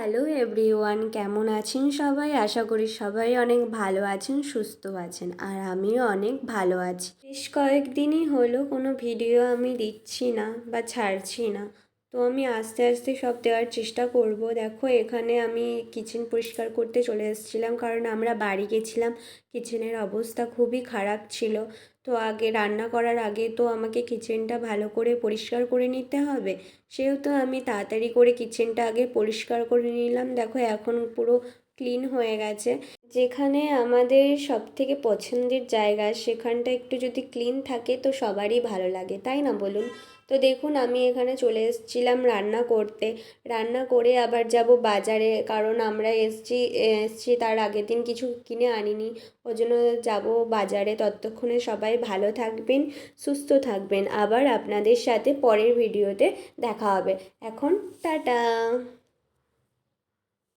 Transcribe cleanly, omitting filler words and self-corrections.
Hello everyone, কেমন আছেন সবাই? আশা করি সবাই অনেক ভালো আছেন, সুস্থ আছেন, আর আমিও অনেক ভালো আছি। বেশ কয়েকদিনই হলো কোনো ভিডিও আমি দিচ্ছি না বা ছাড়ছি না। তো আমি আস্তে আস্তে সব দেওয়ার চেষ্টা করব। দেখো, এখানে আমি কিচেন পরিষ্কার করতে চলে এসেছিলাম, কারণ আমরা বাড়ি গেছিলাম। কিচেনের অবস্থা খুবই খারাপ ছিল। তো আগে রান্না করার আগে তো আমাকে কিচেনটা ভালো করে পরিষ্কার করে নিতে হবে। সেহেতু আমি তাড়াতাড়ি করে কিচেনটা আগে পরিষ্কার করে নিলাম। দেখো, এখন পুরো ক্লিন হয়ে গেছে। যেখানে আমাদের সব থেকে পছন্দের জায়গা, সেখানটা একটু যদি ক্লিন থাকে তো সবারই ভালো লাগে, তাই না বলুন? তো দেখুন, আমি এখানে চলে এসেছিলাম রান্না করতে। রান্না করে আবার যাব বাজারে, কারণ আমরা এসছি তার আগের দিন কিছু কিনে আনিনি। ওই জন্য যাবো বাজারে। ততক্ষণে সবাই ভালো থাকবেন, সুস্থ থাকবেন। আবার আপনাদের সাথে পরের ভিডিওতে দেখা হবে। এখন টাটা।